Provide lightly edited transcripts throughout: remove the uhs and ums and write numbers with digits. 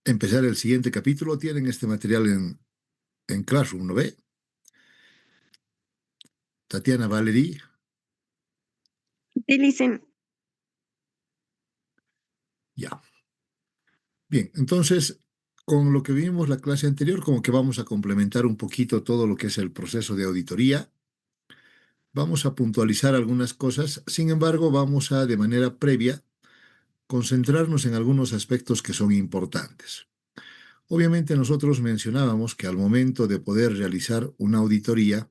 empezar el siguiente capítulo. Tienen este material en Classroom, ¿no ve? Tatiana, Valerie, Utilicen. ya. Bien, entonces, con lo que vimos la clase anterior, como que vamos a complementar un poquito todo lo que es el proceso de auditoría. Vamos a puntualizar algunas cosas, sin embargo, vamos a, de manera previa, concentrarnos en algunos aspectos que son importantes. Obviamente nosotros mencionábamos que al momento de poder realizar una auditoría,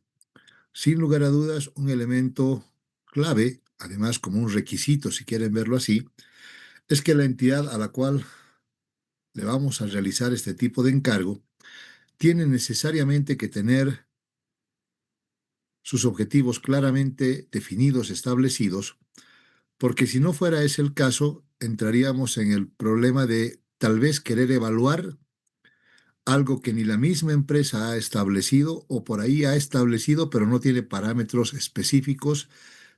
sin lugar a dudas, un elemento clave, además como un requisito, si quieren verlo así, es que la entidad a la cual le vamos a realizar este tipo de encargo tiene necesariamente que tener sus objetivos claramente definidos, establecidos, porque si no fuera ese el caso, entraríamos en el problema de tal vez querer evaluar algo que ni la misma empresa ha establecido o por ahí ha establecido, pero no tiene parámetros específicos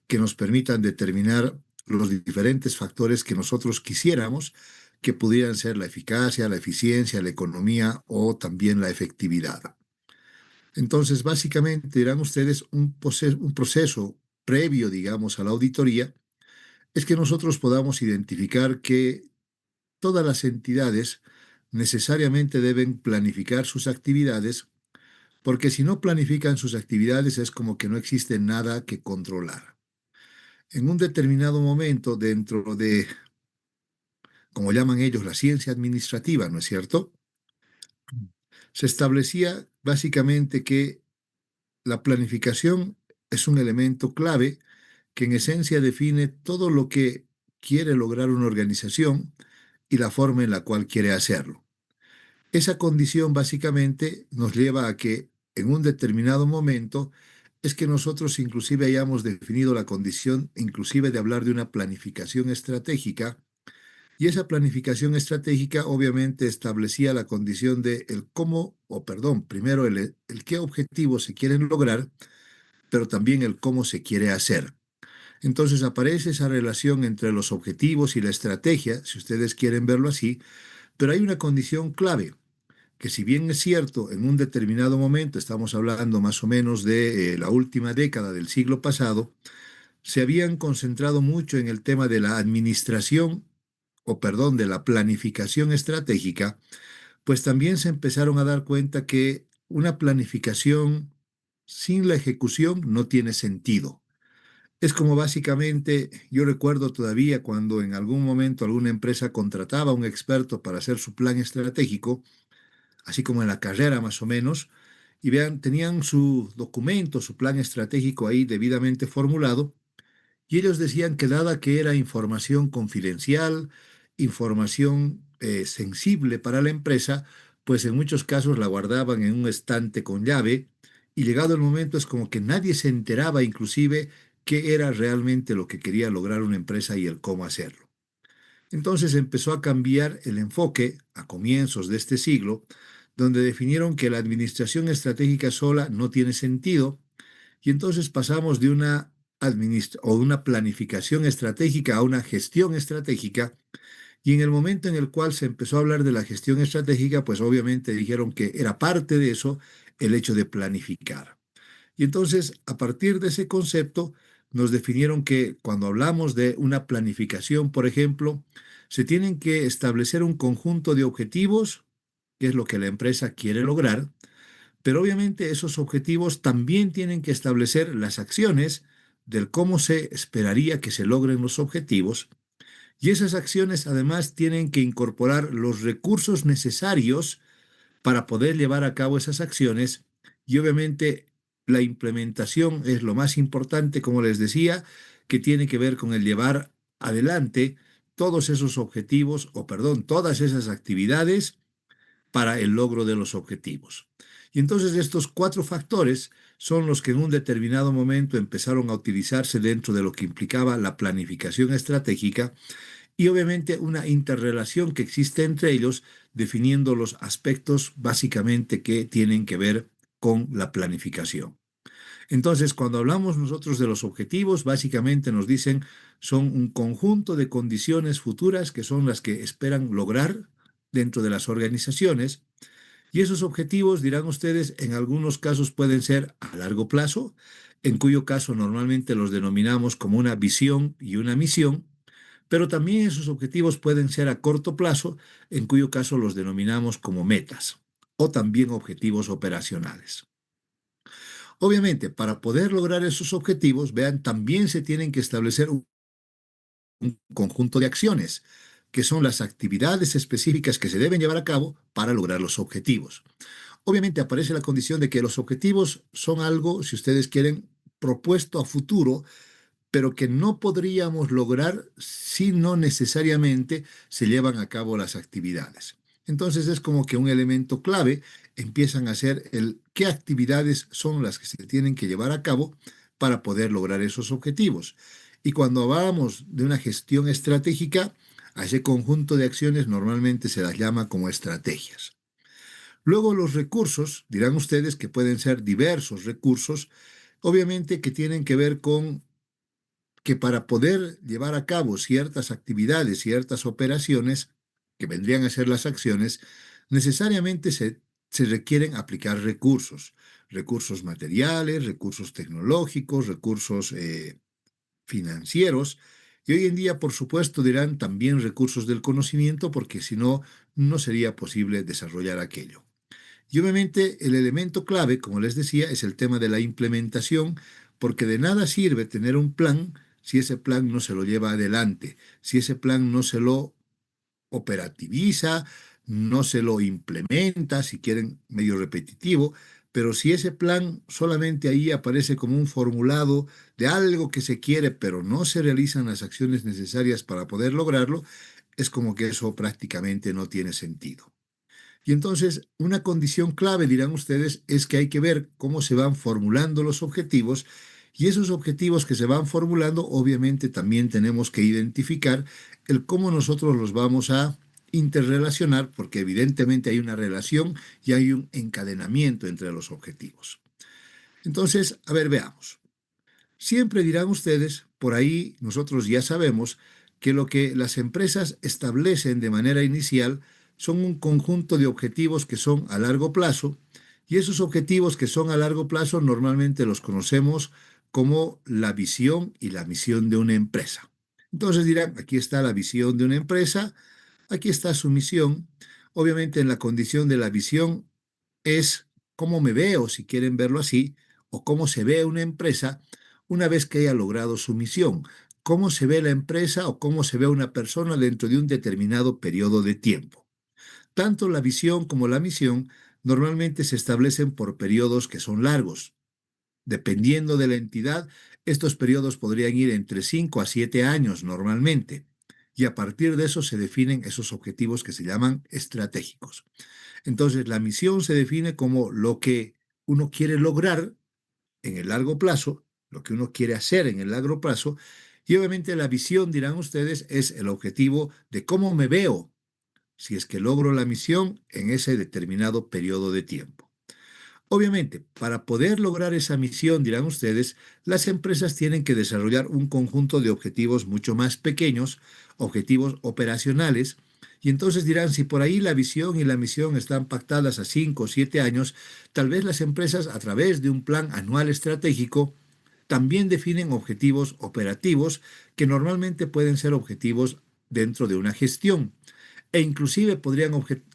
que nos permitan determinar los diferentes factores que nosotros quisiéramos que pudieran ser la eficacia, la eficiencia, la economía o también la efectividad. Entonces, básicamente, dirán ustedes, un proceso previo, digamos, a la auditoría, es que nosotros podamos identificar que todas las entidades necesariamente deben planificar sus actividades, porque si no planifican sus actividades es como que no existe nada que controlar. En un determinado momento, dentro de, como llaman ellos, la ciencia administrativa, ¿no es cierto? Se establecía básicamente que la planificación es un elemento clave que en esencia define todo lo que quiere lograr una organización y la forma en la cual quiere hacerlo. Esa condición básicamente nos lleva a que en un determinado momento es que nosotros inclusive hayamos definido la condición inclusive de hablar de una planificación estratégica, y esa planificación estratégica obviamente establecía la condición de el cómo, o perdón, primero el qué objetivos se quieren lograr, pero también el cómo se quiere hacer. Entonces aparece esa relación entre los objetivos y la estrategia, si ustedes quieren verlo así, pero hay una condición clave, que si bien es cierto, en un determinado momento, estamos hablando más o menos de la última década del siglo pasado, se habían concentrado mucho en el tema de la administración, o perdón, de la planificación estratégica, pues también se empezaron a dar cuenta que una planificación sin la ejecución no tiene sentido. Es como básicamente, yo recuerdo todavía cuando en algún momento alguna empresa contrataba a un experto para hacer su plan estratégico, así como en la carrera más o menos, y vean, tenían su documento, su plan estratégico ahí debidamente formulado, y ellos decían que dada que era información confidencial, información sensible para la empresa, pues en muchos casos la guardaban en un estante con llave, y llegado el momento es como que nadie se enteraba inclusive qué era realmente lo que quería lograr una empresa y el cómo hacerlo. Entonces empezó a cambiar el enfoque a comienzos de este siglo, donde definieron que la administración estratégica sola no tiene sentido, y entonces pasamos de una planificación estratégica a una gestión estratégica, y en el momento en el cual se empezó a hablar de la gestión estratégica, pues obviamente dijeron que era parte de eso el hecho de planificar. Y entonces, a partir de ese concepto, nos definieron que cuando hablamos de una planificación, por ejemplo, se tienen que establecer un conjunto de objetivos, que es lo que la empresa quiere lograr, pero obviamente esos objetivos también tienen que establecer las acciones del cómo se esperaría que se logren los objetivos, y esas acciones además tienen que incorporar los recursos necesarios para poder llevar a cabo esas acciones, y obviamente la implementación es lo más importante, como les decía, que tiene que ver con el llevar adelante todos esos objetivos, o perdón, todas esas actividades para el logro de los objetivos. Y entonces estos cuatro factores son los que en un determinado momento empezaron a utilizarse dentro de lo que implicaba la planificación estratégica, y obviamente una interrelación que existe entre ellos, definiendo los aspectos básicamente que tienen que ver con la planificación. Entonces, cuando hablamos nosotros de los objetivos, básicamente nos dicen son un conjunto de condiciones futuras que son las que esperan lograr dentro de las organizaciones. Y esos objetivos, dirán ustedes, en algunos casos pueden ser a largo plazo, en cuyo caso normalmente los denominamos como una visión y una misión, pero también esos objetivos pueden ser a corto plazo, en cuyo caso los denominamos como metas o también objetivos operacionales. Obviamente, para poder lograr esos objetivos, vean, también se tienen que establecer un conjunto de acciones, que son las actividades específicas que se deben llevar a cabo para lograr los objetivos. Obviamente aparece la condición de que los objetivos son algo, si ustedes quieren, propuesto a futuro, pero que no podríamos lograr si no necesariamente se llevan a cabo las actividades. Entonces es como que un elemento clave empiezan a ser el qué actividades son las que se tienen que llevar a cabo para poder lograr esos objetivos. Y cuando hablamos de una gestión estratégica, a ese conjunto de acciones normalmente se las llama como estrategias. Luego los recursos, dirán ustedes que pueden ser diversos recursos, obviamente que tienen que ver con que para poder llevar a cabo ciertas actividades, ciertas operaciones, que vendrían a ser las acciones, necesariamente se requieren aplicar recursos, recursos materiales, recursos tecnológicos, recursos financieros, y hoy en día, por supuesto, dirán también recursos del conocimiento, porque si no, no sería posible desarrollar aquello. Y obviamente el elemento clave, como les decía, es el tema de la implementación, porque de nada sirve tener un plan si ese plan no se lo lleva adelante, si ese plan no se lo operativiza, no se lo implementa, si quieren, medio repetitivo, pero si ese plan solamente ahí aparece como un formulado de algo que se quiere, pero no se realizan las acciones necesarias para poder lograrlo, es como que eso prácticamente no tiene sentido. Y entonces, una condición clave, dirán ustedes, es que hay que ver cómo se van formulando los objetivos y esos objetivos que se van formulando, obviamente también tenemos que identificar el cómo nosotros los vamos a interrelacionar, porque evidentemente hay una relación y hay un encadenamiento entre los objetivos. Entonces, a ver, veamos. Siempre dirán ustedes, por ahí nosotros ya sabemos que lo que las empresas establecen de manera inicial son un conjunto de objetivos que son a largo plazo y esos objetivos que son a largo plazo normalmente los conocemos como la visión y la misión de una empresa. Entonces dirán, aquí está la visión de una empresa, aquí está su misión. Obviamente en la condición de la visión es cómo me veo, si quieren verlo así, o cómo se ve una empresa una vez que haya logrado su misión, cómo se ve la empresa o cómo se ve una persona dentro de un determinado periodo de tiempo. Tanto la visión como la misión normalmente se establecen por periodos que son largos. Dependiendo de la entidad, estos periodos podrían ir entre 5 a 7 años normalmente, y a partir de eso se definen esos objetivos que se llaman estratégicos. Entonces, la misión se define como lo que uno quiere lograr en el largo plazo, lo que uno quiere hacer en el largo plazo, y obviamente la visión, dirán ustedes, es el objetivo de cómo me veo si es que logro la misión en ese determinado periodo de tiempo. Obviamente, para poder lograr esa misión, dirán ustedes, las empresas tienen que desarrollar un conjunto de objetivos mucho más pequeños, objetivos operacionales, y entonces dirán, si por ahí la visión y la misión están pactadas a 5 o 7 años, tal vez las empresas a través de un plan anual estratégico también definen objetivos operativos que normalmente pueden ser objetivos dentro de una gestión e inclusive podrían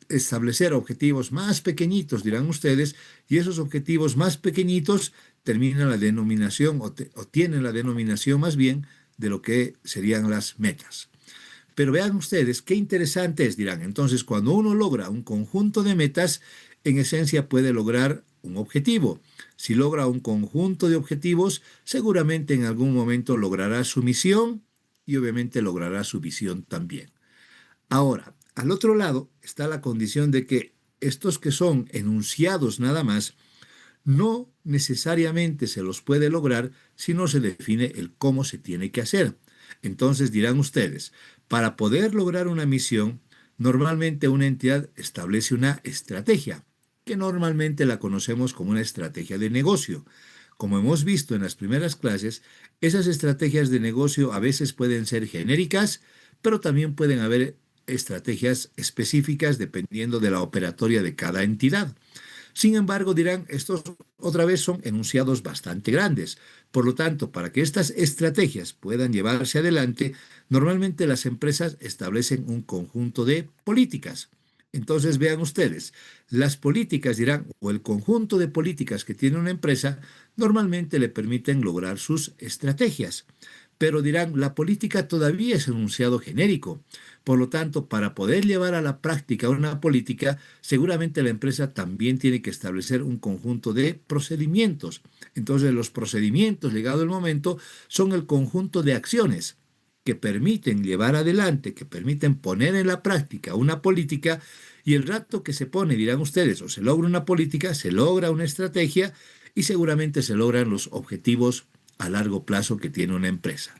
establecer objetivos más pequeñitos, dirán ustedes, y esos objetivos más pequeñitos terminan la denominación o tienen la denominación más bien de lo que serían las metas. Pero vean ustedes, qué interesante es, dirán. Entonces, cuando uno logra un conjunto de metas, en esencia puede lograr un objetivo. Si logra un conjunto de objetivos, seguramente en algún momento logrará su misión y obviamente logrará su visión también. Ahora, al otro lado está la condición de que estos que son enunciados nada más, no necesariamente se los puede lograr si no se define el cómo se tiene que hacer. Entonces dirán ustedes, para poder lograr una misión, normalmente una entidad establece una estrategia, que normalmente la conocemos como una estrategia de negocio. Como hemos visto en las primeras clases, esas estrategias de negocio a veces pueden ser genéricas, pero también pueden haber estrategias específicas dependiendo de la operatoria de cada entidad. Sin embargo, dirán, estos otra vez son enunciados bastante grandes. Por lo tanto, para que estas estrategias puedan llevarse adelante, normalmente las empresas establecen un conjunto de políticas. Entonces, vean ustedes, las políticas, dirán, o el conjunto de políticas que tiene una empresa, normalmente le permiten lograr sus estrategias. Pero dirán, la política todavía es enunciado genérico. Por lo tanto, para poder llevar a la práctica una política, seguramente la empresa también tiene que establecer un conjunto de procedimientos. Entonces, los procedimientos, llegado el momento, son el conjunto de acciones que permiten llevar adelante, que permiten poner en la práctica una política, y el rato que se pone, dirán ustedes, o se logra una política, se logra una estrategia y seguramente se logran los objetivos a largo plazo que tiene una empresa.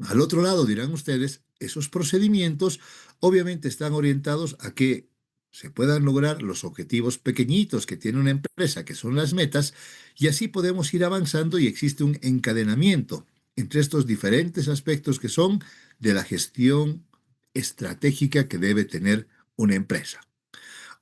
Al otro lado, dirán ustedes, esos procedimientos obviamente están orientados a que se puedan lograr los objetivos pequeñitos que tiene una empresa, que son las metas, y así podemos ir avanzando y existe un encadenamiento entre estos diferentes aspectos que son de la gestión estratégica que debe tener una empresa.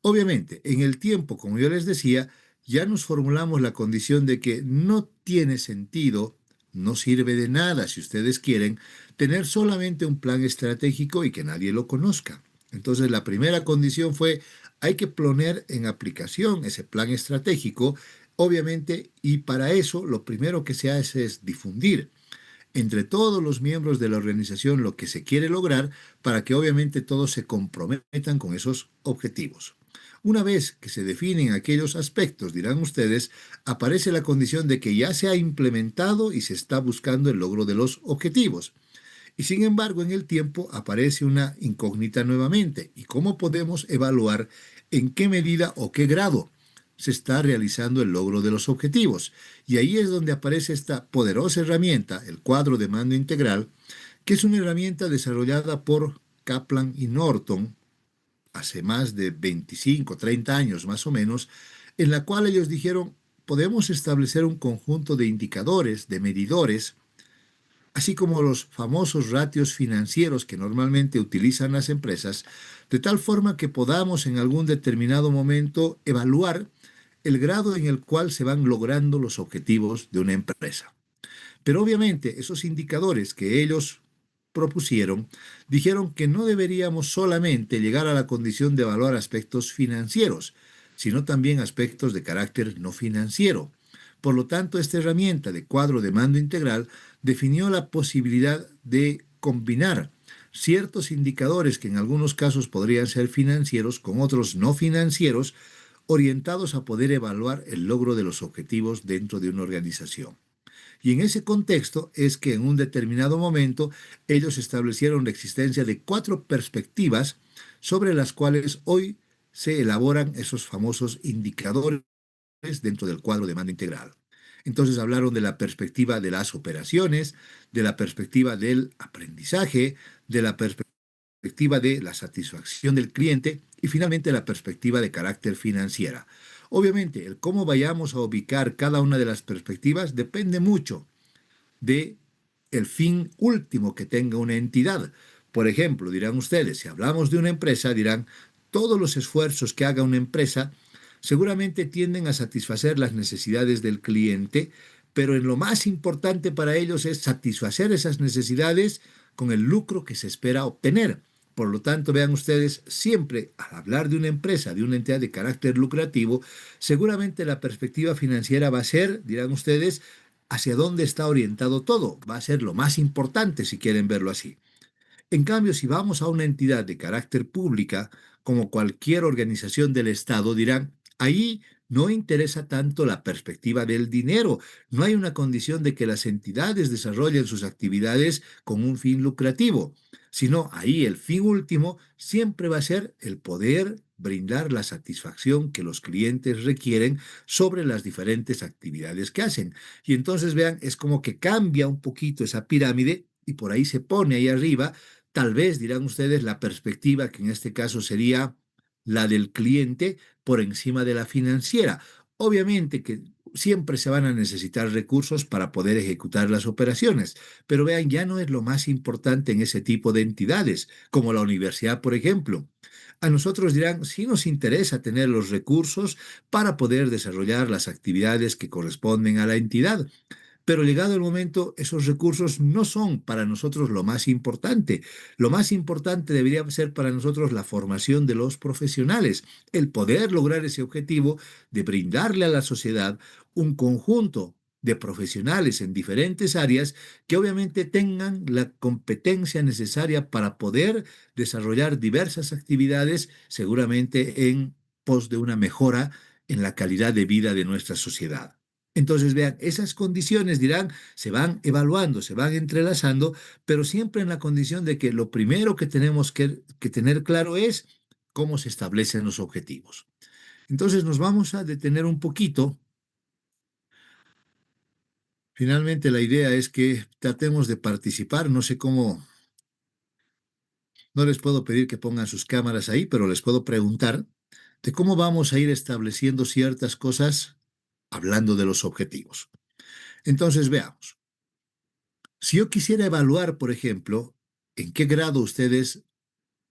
Obviamente, en el tiempo, como yo les decía, ya nos formulamos la condición de que no tiene sentido, no sirve de nada, si ustedes quieren, tener solamente un plan estratégico y que nadie lo conozca. Entonces, la primera condición fue, hay que poner en aplicación ese plan estratégico, obviamente, y para eso lo primero que se hace es difundir entre todos los miembros de la organización lo que se quiere lograr para que obviamente todos se comprometan con esos objetivos. Una vez que se definen aquellos aspectos, dirán ustedes, aparece la condición de que ya se ha implementado y se está buscando el logro de los objetivos. Y sin embargo, en el tiempo aparece una incógnita nuevamente. ¿Y cómo podemos evaluar en qué medida o qué grado se está realizando el logro de los objetivos? Y ahí es donde aparece esta poderosa herramienta, el cuadro de mando integral, que es una herramienta desarrollada por Kaplan y Norton hace más de 25, 30 años más o menos, en la cual ellos dijeron, podemos establecer un conjunto de indicadores, de medidores, así como los famosos ratios financieros que normalmente utilizan las empresas, de tal forma que podamos en algún determinado momento evaluar el grado en el cual se van logrando los objetivos de una empresa. Pero obviamente esos indicadores que ellos propusieron dijeron que no deberíamos solamente llegar a la condición de evaluar aspectos financieros, sino también aspectos de carácter no financiero. Por lo tanto, esta herramienta de cuadro de mando integral definió la posibilidad de combinar ciertos indicadores que en algunos casos podrían ser financieros con otros no financieros, orientados a poder evaluar el logro de los objetivos dentro de una organización. Y en ese contexto es que en un determinado momento ellos establecieron la existencia de 4 perspectivas sobre las cuales hoy se elaboran esos famosos indicadores dentro del cuadro de mando integral. Entonces hablaron de la perspectiva de las operaciones, de la perspectiva del aprendizaje, de la perspectiva de la satisfacción del cliente y finalmente la perspectiva de carácter financiera. Obviamente, el cómo vayamos a ubicar cada una de las perspectivas depende mucho de el fin último que tenga una entidad. Por ejemplo, dirán ustedes, si hablamos de una empresa, dirán, todos los esfuerzos que haga una empresa seguramente tienden a satisfacer las necesidades del cliente, pero en lo más importante para ellos es satisfacer esas necesidades con el lucro que se espera obtener. Por lo tanto, vean ustedes, siempre al hablar de una empresa, de una entidad de carácter lucrativo, seguramente la perspectiva financiera va a ser, dirán ustedes, hacia dónde está orientado todo. Va a ser lo más importante si quieren verlo así. En cambio, si vamos a una entidad de carácter pública, como cualquier organización del Estado, dirán, ahí no interesa tanto la perspectiva del dinero. No hay una condición de que las entidades desarrollen sus actividades con un fin lucrativo, sino ahí el fin último siempre va a ser el poder brindar la satisfacción que los clientes requieren sobre las diferentes actividades que hacen. Y entonces vean, es como que cambia un poquito esa pirámide y por ahí se pone ahí arriba. Tal vez, dirán ustedes, la perspectiva, que en este caso sería la del cliente, por encima de la financiera. Obviamente que siempre se van a necesitar recursos para poder ejecutar las operaciones. Pero vean, ya no es lo más importante en ese tipo de entidades, como la universidad, por ejemplo. A nosotros dirán, sí nos interesa tener los recursos para poder desarrollar las actividades que corresponden a la entidad. Pero llegado el momento, esos recursos no son para nosotros lo más importante. Lo más importante debería ser para nosotros la formación de los profesionales, el poder lograr ese objetivo de brindarle a la sociedad un conjunto de profesionales en diferentes áreas que obviamente tengan la competencia necesaria para poder desarrollar diversas actividades, seguramente en pos de una mejora en la calidad de vida de nuestra sociedad. Entonces, vean, esas condiciones, dirán, se van evaluando, se van entrelazando, pero siempre en la condición de que lo primero que tenemos que tener claro es cómo se establecen los objetivos. Entonces, nos vamos a detener un poquito. Finalmente, la idea es que tratemos de participar. No sé cómo, no les puedo pedir que pongan sus cámaras ahí, pero les puedo preguntar de cómo vamos a ir estableciendo ciertas cosas hablando de los objetivos. Entonces, veamos. Si yo quisiera evaluar, por ejemplo, en qué grado ustedes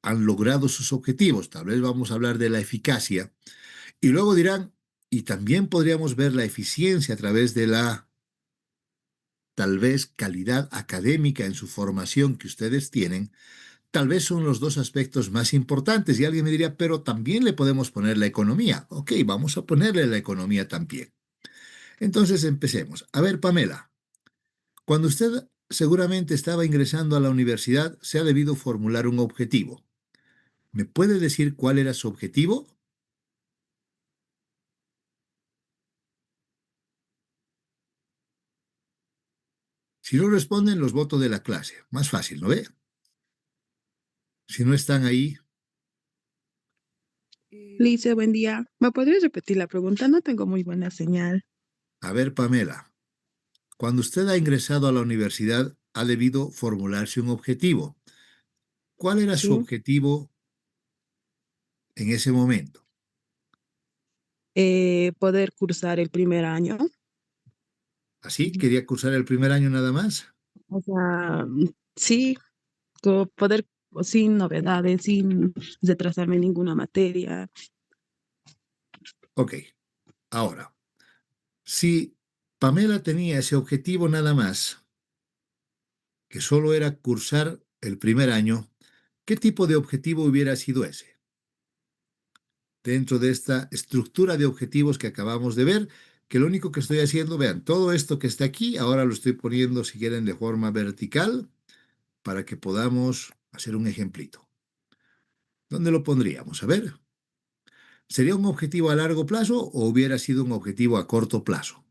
han logrado sus objetivos, tal vez vamos a hablar de la eficacia, y luego dirán, y también podríamos ver la eficiencia a través de la, tal vez, calidad académica en su formación que ustedes tienen, tal vez son los dos aspectos más importantes. Y alguien me diría, pero también le podemos poner la economía. Ok, vamos a ponerle la economía también. Entonces empecemos. A ver, Pamela. Cuando usted seguramente estaba ingresando a la universidad, se ha debido formular un objetivo. ¿Me puede decir cuál era su objetivo? Si no responden, los voto de la clase. Más fácil, ¿no ve? Si no están ahí, Lice, buen día. ¿Me podrías repetir la pregunta? No tengo muy buena señal. a ver, Pamela, cuando usted ha ingresado a la universidad, ha debido formularse un objetivo. ¿Cuál era su Sí. objetivo en ese momento? Poder cursar el primer año. ¿Así? ¿Quería cursar el primer año nada más? O sea, sí, poder sin novedades, sin retrasarme en ninguna materia. Ok, ahora, si Pamela tenía ese objetivo nada más, que solo era cursar el primer año, ¿qué tipo de objetivo hubiera sido ese? Dentro de esta estructura de objetivos que acabamos de ver, que lo único que estoy haciendo, vean, todo esto que está aquí, ahora lo estoy poniendo, si quieren, de forma vertical, para que podamos hacer un ejemplito. ¿Dónde lo pondríamos? A ver, ¿sería un objetivo a largo plazo o hubiera sido un objetivo a corto plazo?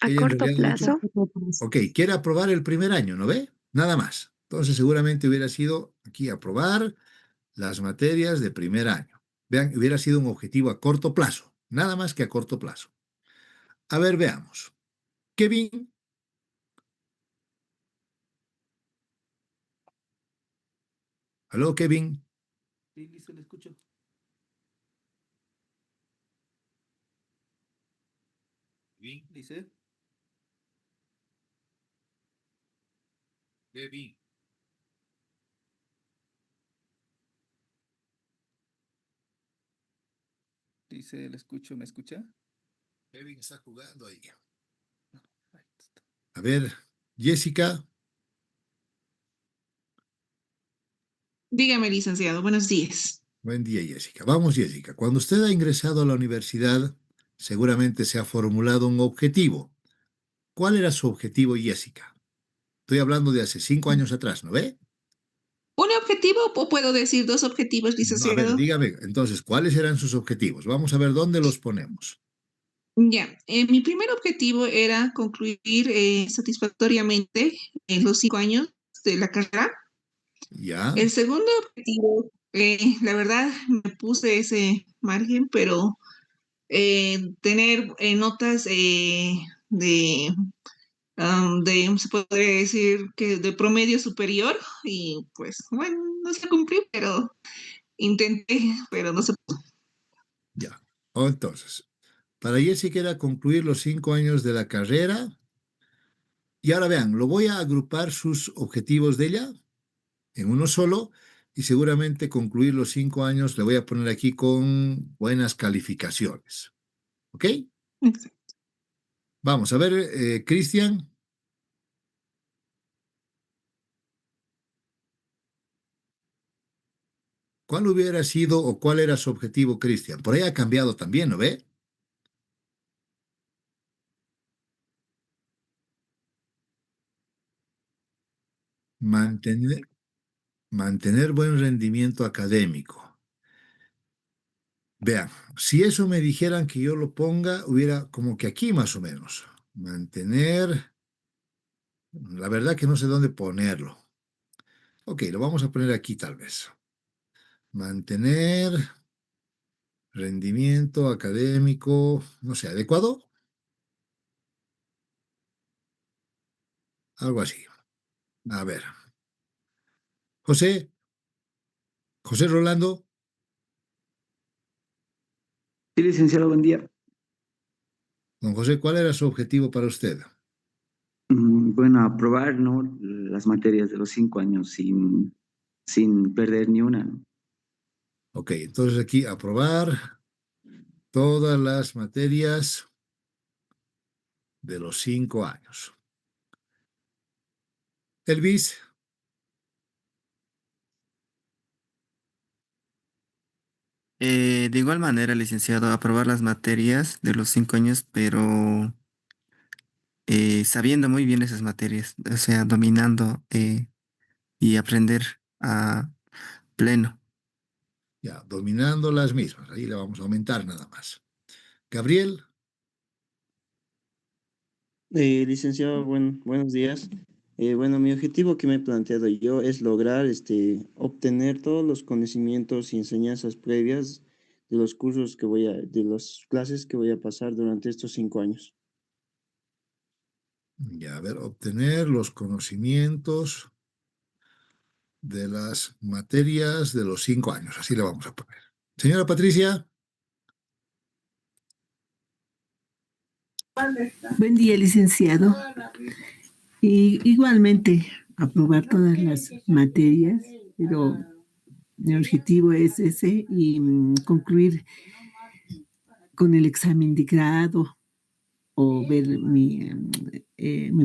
A Ella en corto realidad ha dicho, plazo. ok, quiere aprobar el primer año, ¿no ve? Nada más. Entonces seguramente hubiera sido aquí aprobar las materias de primer año. Vean, hubiera sido un objetivo a corto plazo, nada más que a corto plazo. A ver, veamos. Kevin, aló Kevin. Sí, listo, le escucho. Kevin, dice. Kevin. Dice, le escucho, ¿me escucha? Kevin está jugando ahí. A ver, Jessica. Dígame, licenciado, buenos días. Buen día, Jessica. Vamos, Jessica. Cuando usted ha ingresado a la universidad, seguramente se ha formulado un objetivo. ¿Cuál era su objetivo, Jessica? Estoy hablando de hace 5 años atrás, ¿no ve? ¿Un objetivo o puedo decir dos objetivos, No, a ver, licenciado? dígame, entonces, ¿cuáles eran sus objetivos? Vamos a ver dónde los ponemos. Ya, mi primer objetivo era concluir satisfactoriamente en los 5 años de la carrera. Ya, El segundo objetivo, la verdad, me puse ese margen, pero tener notas se podría decir que de promedio superior y pues bueno, no se cumplió, pero intenté, pero no se. ya. Oh, entonces, Para Jessica era concluir los 5 años de la carrera. Y ahora vean, lo voy a agrupar sus objetivos de ella en uno solo y seguramente concluir los 5 años le voy a poner aquí con buenas calificaciones. ¿Ok? Exacto. Vamos a ver, Cristian. ¿Cuál hubiera sido o cuál era su objetivo, Cristian? Por ahí ha cambiado también, ¿no ve? Mantener, mantener buen rendimiento académico. Vean, si eso me dijeran que yo lo ponga, hubiera como que aquí más o menos. Mantener, la verdad que no sé dónde ponerlo. Ok, lo vamos a poner aquí tal vez. Mantener rendimiento académico, no sé, adecuado, algo así. A ver, José, José Rolando, Sí, licenciado, buen día. don José, ¿cuál era su objetivo para usted? Bueno, aprobar, ¿no? Las materias de los 5 años sin perder ni una, ¿no? Ok, entonces aquí aprobar todas las materias de los 5 años. Elvis, De igual manera, licenciado, aprobar las materias de los 5 años, pero sabiendo muy bien esas materias, o sea, dominando y aprender a pleno. ya, dominando las mismas. Ahí le vamos a aumentar nada más. Gabriel, Licenciado, buenos días. Bueno, mi objetivo que me he planteado yo es lograr obtener todos los conocimientos y enseñanzas previas de los cursos de las clases que voy a pasar durante estos 5 años. ya, a ver, obtener los conocimientos de las materias de los 5 años. Así le vamos a poner. Señora Patricia, Buen día, licenciado. Y igualmente, aprobar todas las materias, pero mi objetivo es ese y concluir con el examen de grado o ver mi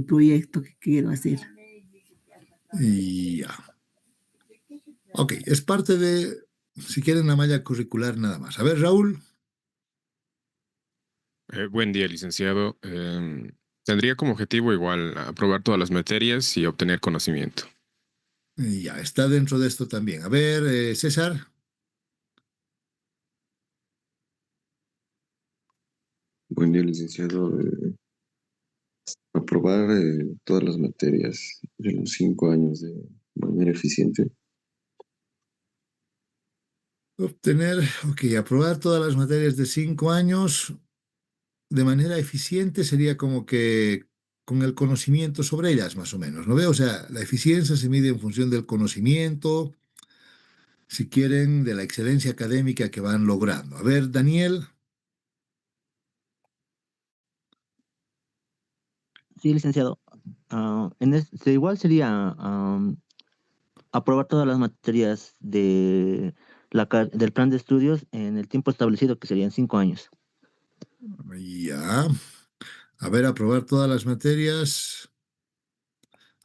proyecto que quiero hacer. y ya. Ok, es parte de, si quieren, la malla curricular nada más. A ver, Raúl, Buen día, licenciado. Tendría como objetivo igual aprobar todas las materias y obtener conocimiento. y ya, está dentro de esto también. A ver, César, Buen día, licenciado. Aprobar todas las materias de los 5 años de manera eficiente. obtener, ok, aprobar todas las materias de 5 años de manera eficiente sería como que con el conocimiento sobre ellas, más o menos, ¿no veo? O sea, la eficiencia se mide en función del conocimiento, si quieren, de la excelencia académica que van logrando. A ver, Daniel, Sí, licenciado. Igual sería aprobar todas las materias del plan de estudios en el tiempo establecido, que serían 5 años. ya. A ver, aprobar todas las materias.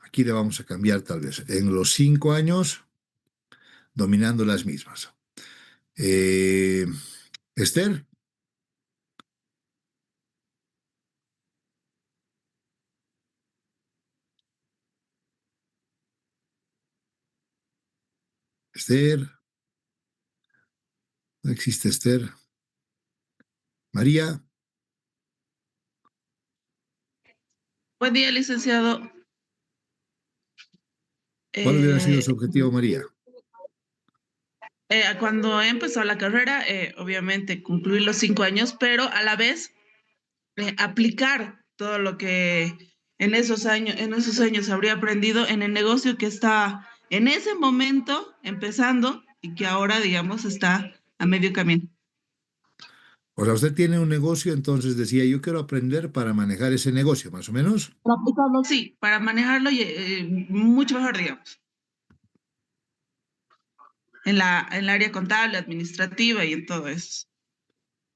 Aquí le vamos a cambiar tal vez. En los 5 años, dominando las mismas. Eh, Esther, Esther, no existe Esther. María, Buen día, licenciado. ¿cuál hubiera sido Eh, su objetivo, María? Cuando he empezado la carrera, obviamente concluir los 5 años, pero a la vez aplicar todo lo que en esos años habría aprendido en el negocio que está en ese momento empezando y que ahora, digamos, está a medio camino. O sea, usted tiene un negocio, entonces decía, yo quiero aprender para manejar ese negocio, más o menos. Para aplicarlo, sí, para manejarlo mucho mejor, digamos, en el área contable, administrativa y en todo eso.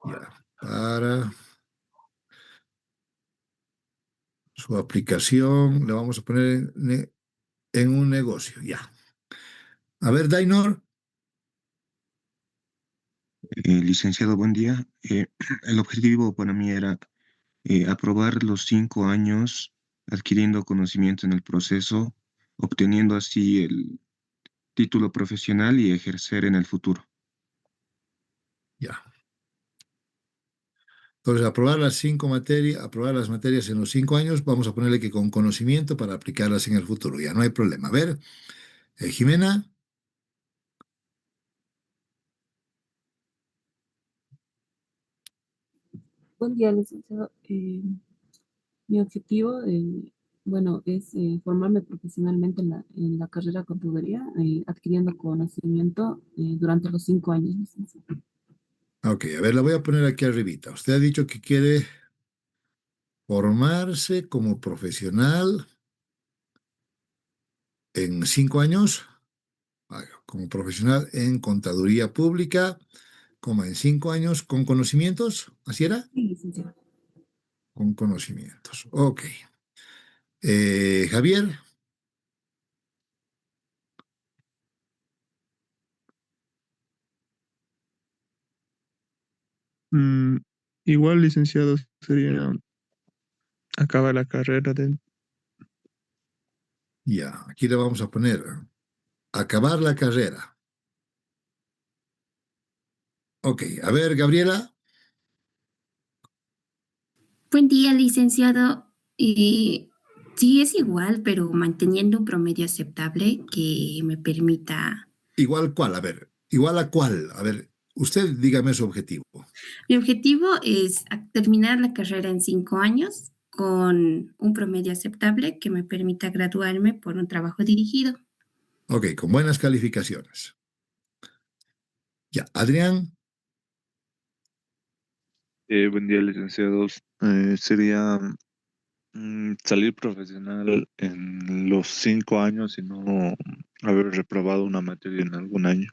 Ya, para su aplicación, le vamos a poner en un negocio, ya. A ver, Dainor. Licenciado, buen día. El objetivo para mí era aprobar los 5 años adquiriendo conocimiento en el proceso, obteniendo así el título profesional y ejercer en el futuro. Ya. Entonces, aprobar las 5 materias, aprobar las materias en los 5 años, vamos a ponerle que con conocimiento para aplicarlas en el futuro. Ya no hay problema. A ver, Jimena. Buen día, licenciado. Mi objetivo, bueno, es formarme profesionalmente en la carrera de contaduría, adquiriendo conocimiento durante los 5 años, licenciado. Ok, a ver, la voy a poner aquí arribita. Usted ha dicho que quiere formarse como profesional en 5 años, como profesional en contaduría pública, como en 5 años, con conocimientos, ¿así era? Sí, licenciado. Con conocimientos. Ok. Javier. Mm, igual, licenciado, sería acabar la carrera de... Ya, aquí le vamos a poner acabar la carrera. Ok, a ver, Gabriela. Buen día, licenciado. Sí, es igual, pero manteniendo un promedio aceptable que me permita... ¿Igual cuál? A ver, ¿igual a cuál? A ver, usted dígame su objetivo. Mi objetivo es terminar la carrera en 5 años con un promedio aceptable que me permita graduarme por un trabajo dirigido. Ok, con buenas calificaciones. Ya, Adrián. Buen día, licenciados. Sería salir profesional en los 5 años y no haber reprobado una materia en algún año.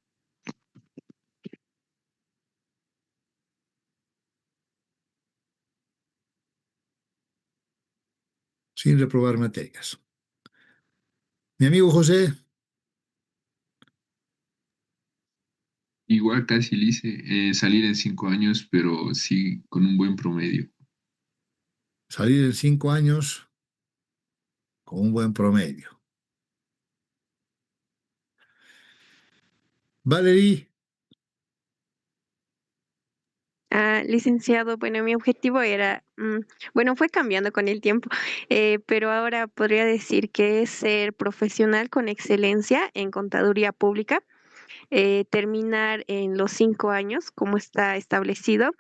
Sin reprobar materias. Mi amigo José. Igual casi le hice salir en 5 años, pero sí con un buen promedio. Salir en 5 años con un buen promedio. Valerie. Licenciado, bueno, mi objetivo era, bueno, fue cambiando con el tiempo, pero ahora podría decir que es ser profesional con excelencia en contaduría pública, terminar en los 5 años, como está establecido,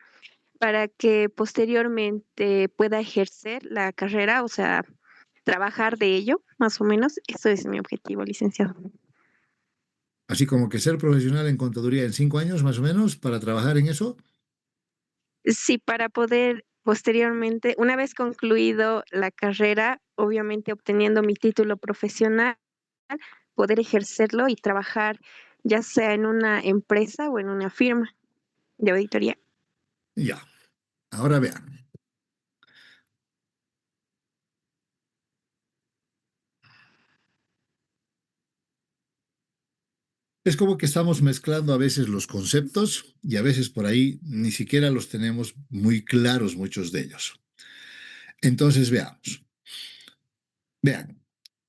para que posteriormente pueda ejercer la carrera, o sea, trabajar de ello, más o menos. Eso es mi objetivo, licenciado. Así como que ser profesional en contaduría en 5 años, más o menos, para trabajar en eso. Sí, para poder posteriormente, una vez concluido la carrera, obviamente obteniendo mi título profesional, poder ejercerlo y trabajar ya sea en una empresa o en una firma de auditoría. Ya, ahora vean. Es como que estamos mezclando a veces los conceptos y a veces por ahí ni siquiera los tenemos muy claros muchos de ellos. Entonces veamos. Vean,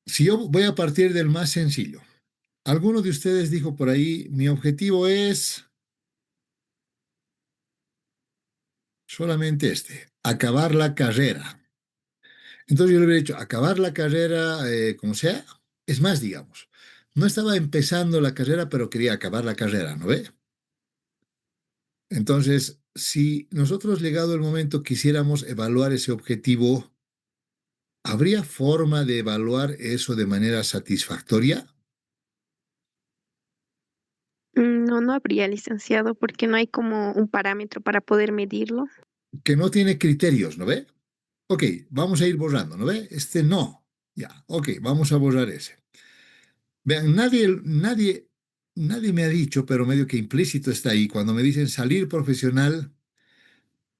si yo voy a partir del más sencillo. Alguno de ustedes dijo por ahí, mi objetivo es solamente acabar la carrera. Entonces yo le hubiera dicho, acabar la carrera como sea. Es más, digamos, no estaba empezando la carrera, pero quería acabar la carrera, ¿no ve? Entonces, si nosotros, llegado el momento, quisiéramos evaluar ese objetivo, ¿habría forma de evaluar eso de manera satisfactoria? No, no habría, licenciado, porque no hay como un parámetro para poder medirlo. Que no tiene criterios, ¿no ve? Ok, vamos a ir borrando, ¿no ve? Este no. Ya, ok, vamos a borrar ese. Vean, nadie me ha dicho, pero medio que implícito está ahí, cuando me dicen salir profesional,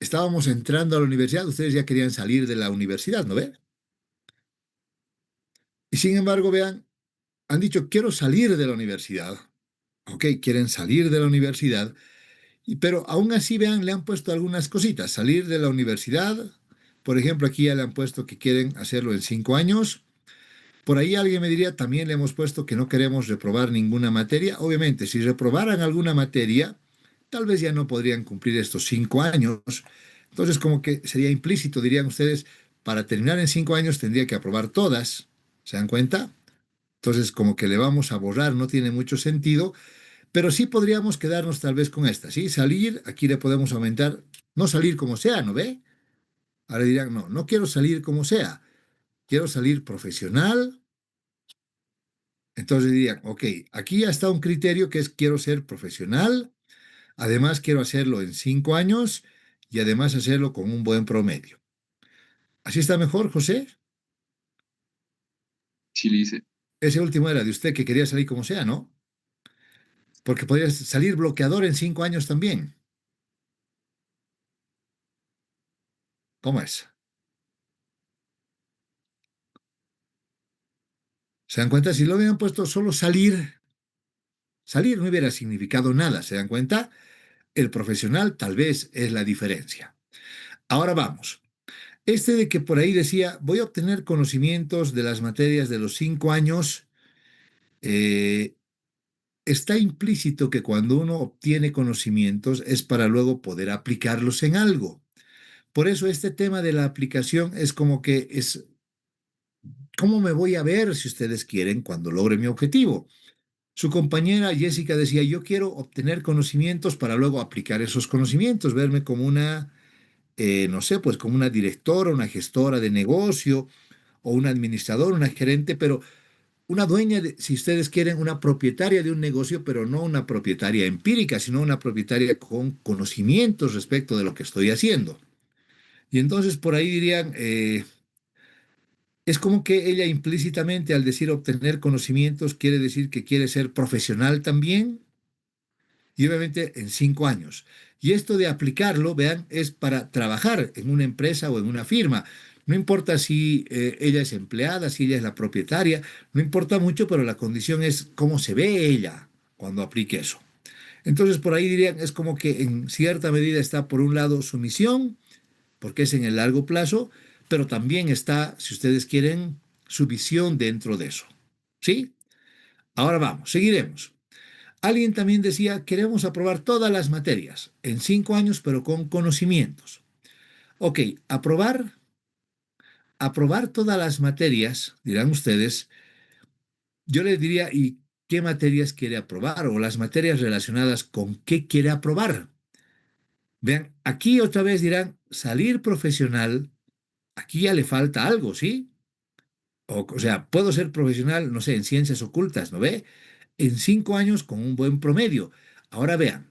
estábamos entrando a la universidad, ustedes ya querían salir de la universidad, ¿no ve? Y sin embargo, vean, han dicho, quiero salir de la universidad. Ok, quieren salir de la universidad, pero aún así, vean, le han puesto algunas cositas. Salir de la universidad, por ejemplo, aquí ya le han puesto que quieren hacerlo en 5 años. Por ahí alguien me diría, también le hemos puesto que no queremos reprobar ninguna materia. Obviamente, si reprobaran alguna materia, tal vez ya no podrían cumplir estos 5 años. Entonces, como que sería implícito, dirían ustedes, para terminar en 5 años tendría que aprobar todas. ¿Se dan cuenta? Entonces, como que le vamos a borrar, no tiene mucho sentido, pero sí podríamos quedarnos tal vez con esta, ¿sí? Salir, aquí le podemos aumentar, no salir como sea, ¿no ve? Ahora dirán, no, no quiero salir como sea, quiero salir profesional. Entonces dirían, ok, aquí ya está un criterio que es quiero ser profesional, además quiero hacerlo en 5 años y además hacerlo con un buen promedio. ¿Así está mejor, José? Sí, Lice. Ese último era de usted que quería salir como sea, ¿no? Porque podría salir bloqueador en 5 años también. ¿Cómo es? ¿Se dan cuenta? Si lo hubieran puesto solo salir, salir no hubiera significado nada. ¿Se dan cuenta? El profesional tal vez es la diferencia. Ahora vamos. Este de que por ahí decía, voy a obtener conocimientos de las materias de los 5 años, eh, está implícito que cuando uno obtiene conocimientos es para luego poder aplicarlos en algo. Por eso este tema de la aplicación es como que es, ¿cómo me voy a ver, si ustedes quieren, cuando logre mi objetivo? Su compañera Jessica decía, yo quiero obtener conocimientos para luego aplicar esos conocimientos, verme como una, no sé, pues como una directora, una gestora de negocio o un administrador, una gerente, pero una dueña, si ustedes quieren, una propietaria de un negocio, pero no una propietaria empírica, sino una propietaria con conocimientos respecto de lo que estoy haciendo. Y entonces por ahí dirían, es como que ella implícitamente al decir obtener conocimientos quiere decir que quiere ser profesional también y obviamente en 5 años. Y esto de aplicarlo, vean, es para trabajar en una empresa o en una firma. No importa si ella es empleada, si ella es la propietaria, no importa mucho, pero la condición es cómo se ve ella cuando aplique eso. Entonces, por ahí dirían, es como que en cierta medida está por un lado su misión, porque es en el largo plazo, pero también está, si ustedes quieren, su visión dentro de eso. ¿Sí? Ahora vamos, seguiremos. Alguien también decía, queremos aprobar todas las materias en 5 años, pero con conocimientos. Ok, aprobar todas las materias, dirán ustedes, yo les diría, ¿y qué materias quiere aprobar? O las materias relacionadas con qué quiere aprobar. Vean, aquí otra vez dirán, salir profesional, aquí ya le falta algo, ¿sí? O sea, puedo ser profesional, no sé, en ciencias ocultas, ¿no ve? En 5 años con un buen promedio. Ahora vean,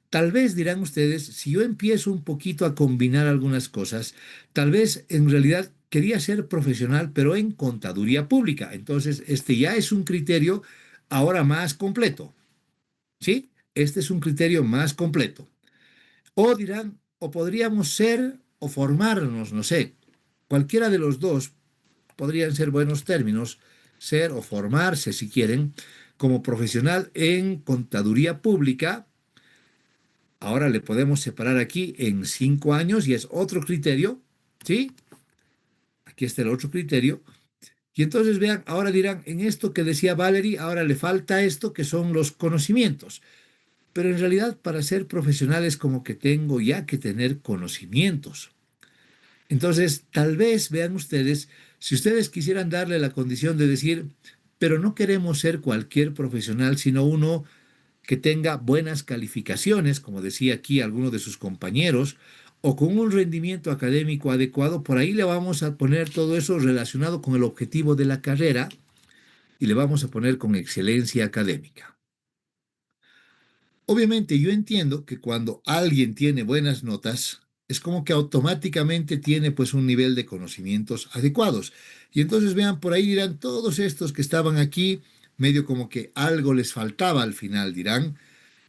tal vez dirán ustedes, si yo empiezo un poquito a combinar algunas cosas, tal vez en realidad quería ser profesional, pero en contaduría pública. Entonces, este ya es un criterio ahora más completo, ¿sí? Este es un criterio más completo. O dirán, o podríamos ser o formarnos, no sé, cualquiera de los dos podrían ser buenos términos, ser o formarse, si quieren, como profesional en contaduría pública. Ahora le podemos separar aquí en 5 años y es otro criterio, ¿sí? Aquí está el otro criterio. Y entonces vean, ahora dirán, en esto que decía Valerie, ahora le falta esto que son los conocimientos. Pero en realidad para ser profesional es como que tengo ya que tener conocimientos. Entonces, tal vez vean ustedes, si ustedes quisieran darle la condición de decir, pero no queremos ser cualquier profesional, sino uno que tenga buenas calificaciones, como decía aquí alguno de sus compañeros, o con un rendimiento académico adecuado, por ahí le vamos a poner todo eso relacionado con el objetivo de la carrera y le vamos a poner con excelencia académica. Obviamente yo entiendo que cuando alguien tiene buenas notas, es como que automáticamente tiene pues un nivel de conocimientos adecuados. Y entonces vean, por ahí dirán, todos estos que estaban aquí, medio como que algo les faltaba al final, dirán,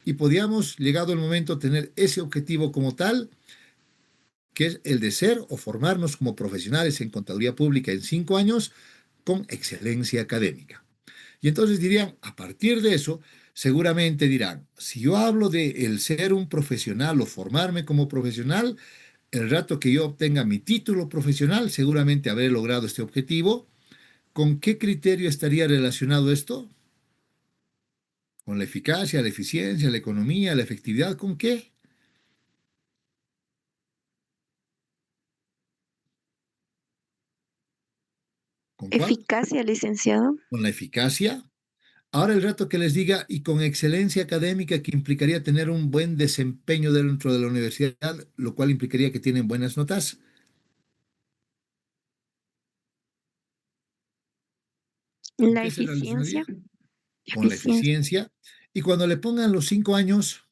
y podíamos, llegado el momento, tener ese objetivo como tal, que es el de ser o formarnos como profesionales en contaduría pública en 5 años con excelencia académica. Y entonces dirían, a partir de eso, seguramente dirán, si yo hablo de el ser un profesional o formarme como profesional, el rato que yo obtenga mi título profesional, seguramente habré logrado este objetivo. ¿Con qué criterio estaría relacionado esto? ¿Con la eficacia, la eficiencia, la economía, la efectividad? ¿Con qué? ¿Con cuál? Eficacia, licenciado. ¿Con la eficacia? Ahora el rato que les diga, y con excelencia académica, que implicaría tener un buen desempeño dentro de la universidad, lo cual implicaría que tienen buenas notas. ¿Con La qué se eficiencia. relacionaría? Con la Eficiencia. eficiencia. Y cuando le pongan los 5 años,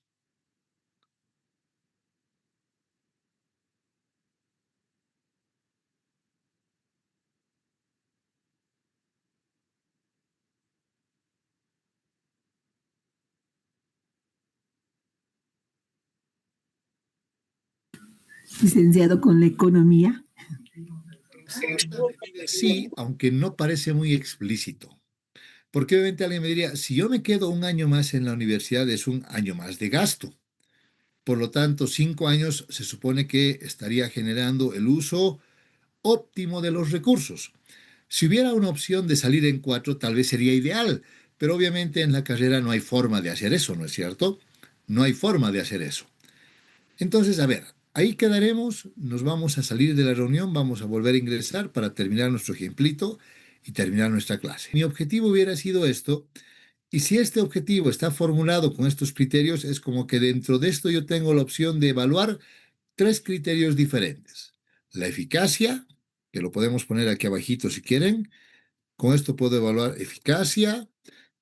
Licenciado con la economía. sí, aunque no parece muy explícito. Porque obviamente alguien me diría, si yo me quedo un año más en la universidad, es un año más de gasto. Por lo tanto, 5 años se supone que estaría generando el uso óptimo de los recursos. Si hubiera una opción de salir en 4, tal vez sería ideal, pero obviamente en la carrera no hay forma de hacer eso, ¿no es cierto? No hay forma de hacer eso. Entonces, a ver, ahí quedaremos, nos vamos a salir de la reunión, vamos a volver a ingresar para terminar nuestro ejemplito y terminar nuestra clase. Mi objetivo hubiera sido esto, y si este objetivo está formulado con estos criterios, es como que dentro de esto yo tengo la opción de evaluar 3 criterios diferentes. La eficacia, que lo podemos poner aquí abajito si quieren. Con esto puedo evaluar eficacia.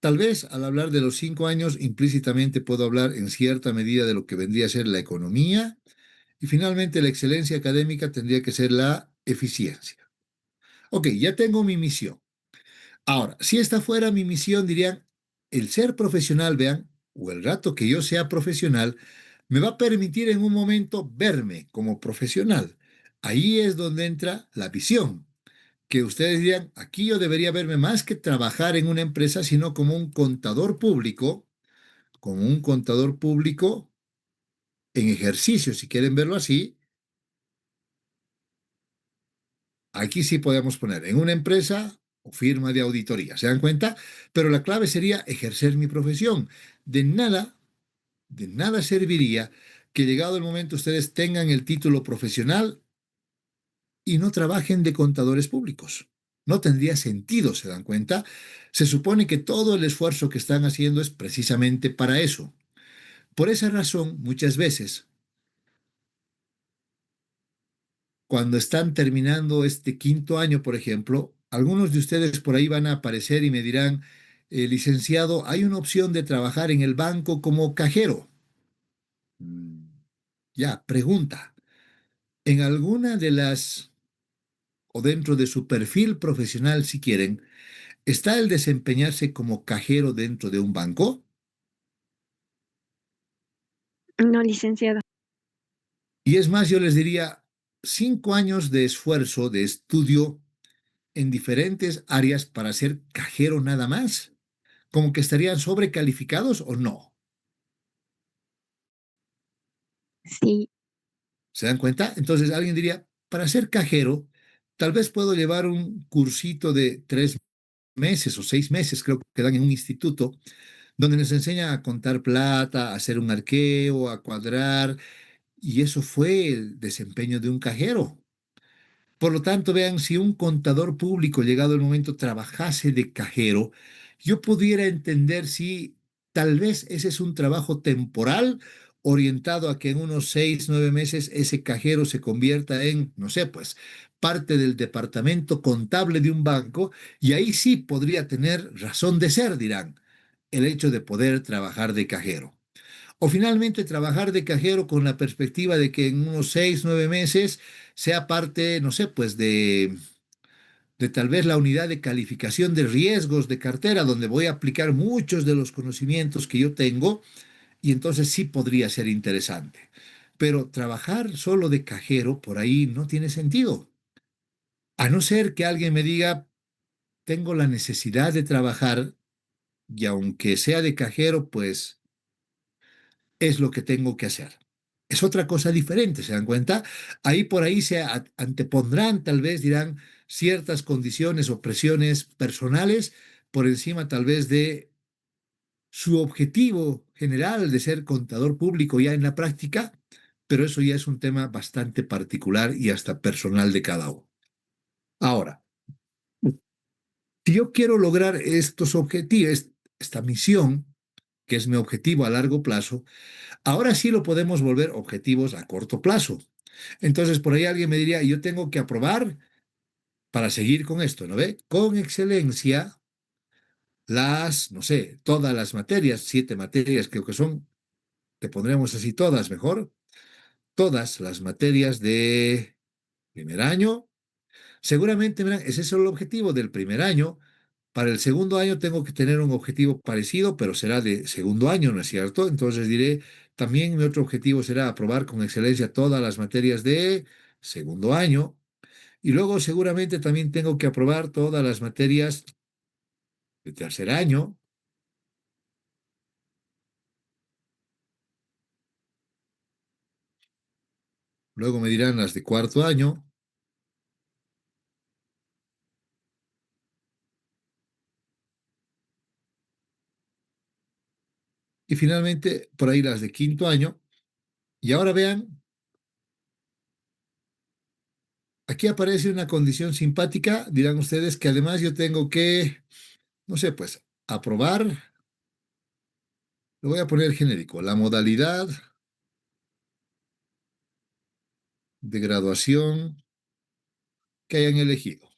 Tal vez al hablar de los 5 años, implícitamente puedo hablar en cierta medida de lo que vendría a ser la economía. Y finalmente la excelencia académica tendría que ser la eficiencia. Ok, ya tengo mi misión. Ahora, si esta fuera mi misión, dirían, el ser profesional, vean, o el rato que yo sea profesional, me va a permitir en un momento verme como profesional. Ahí es donde entra la visión, que ustedes dirían, aquí yo debería verme más que trabajar en una empresa, sino como un contador público en ejercicio, si quieren verlo así. Aquí sí podemos poner en una empresa o firma de auditoría, ¿se dan cuenta? Pero la clave sería ejercer mi profesión. De nada serviría que llegado el momento ustedes tengan el título profesional y no trabajen de contadores públicos. No tendría sentido, ¿se dan cuenta? Se supone que todo el esfuerzo que están haciendo es precisamente para eso. Por esa razón, muchas veces, cuando están terminando este 5.º año, por ejemplo, algunos de ustedes por ahí van a aparecer y me dirán, licenciado, hay una opción de trabajar en el banco como cajero. Ya, pregunta. En alguna de las, o dentro de su perfil profesional, si quieren, ¿está el desempeñarse como cajero dentro de un banco? No, licenciado. Y es más, yo les diría, 5 años de esfuerzo, de estudio en diferentes áreas para ser cajero nada más. ¿Como que estarían sobrecalificados o no? Sí. ¿Se dan cuenta? Entonces alguien diría, para ser cajero, tal vez puedo llevar un cursito de 3 meses o 6 meses, creo que dan en un instituto, donde nos enseñan a contar plata, a hacer un arqueo, a cuadrar, y eso fue el desempeño de un cajero. Por lo tanto, vean, si un contador público, llegado el momento, trabajase de cajero, yo pudiera entender si tal vez ese es un trabajo temporal orientado a que en unos 6, 9 meses ese cajero se convierta en, no sé, pues, parte del departamento contable de un banco, y ahí sí podría tener razón de ser, dirán, el hecho de poder trabajar de cajero. O finalmente trabajar de cajero con la perspectiva de que en unos 6, 9 meses sea parte, no sé, pues de tal vez la unidad de calificación de riesgos de cartera, donde voy a aplicar muchos de los conocimientos que yo tengo y entonces sí podría ser interesante. Pero trabajar solo de cajero por ahí no tiene sentido. A no ser que alguien me diga, tengo la necesidad de trabajar y aunque sea de cajero, pues es lo que tengo que hacer. Es otra cosa diferente, ¿se dan cuenta? Ahí por ahí se antepondrán, tal vez dirán, ciertas condiciones o presiones personales por encima tal vez de su objetivo general de ser contador público ya en la práctica, pero eso ya es un tema bastante particular y hasta personal de cada uno. Ahora, si yo quiero lograr estos objetivos, esta misión, que es mi objetivo a largo plazo, ahora sí lo podemos volver objetivos a corto plazo. Entonces, por ahí alguien me diría, yo tengo que aprobar para seguir con esto, ¿no ve? Con excelencia las, no sé, todas las materias, 7 materias creo que son, te pondremos así todas mejor, todas las materias de primer año. Seguramente, verán, ese es el objetivo del primer año. Para el segundo año tengo que tener un objetivo parecido, pero será de segundo año, ¿no es cierto? Entonces diré, también mi otro objetivo será aprobar con excelencia todas las materias de segundo año. Y luego seguramente también tengo que aprobar todas las materias de tercer año. Luego me dirán las de cuarto año. Y finalmente por ahí las de quinto año. Y ahora vean, aquí aparece una condición simpática, dirán ustedes que además yo tengo que, no sé, pues aprobar, lo voy a poner genérico, la modalidad de graduación que hayan elegido.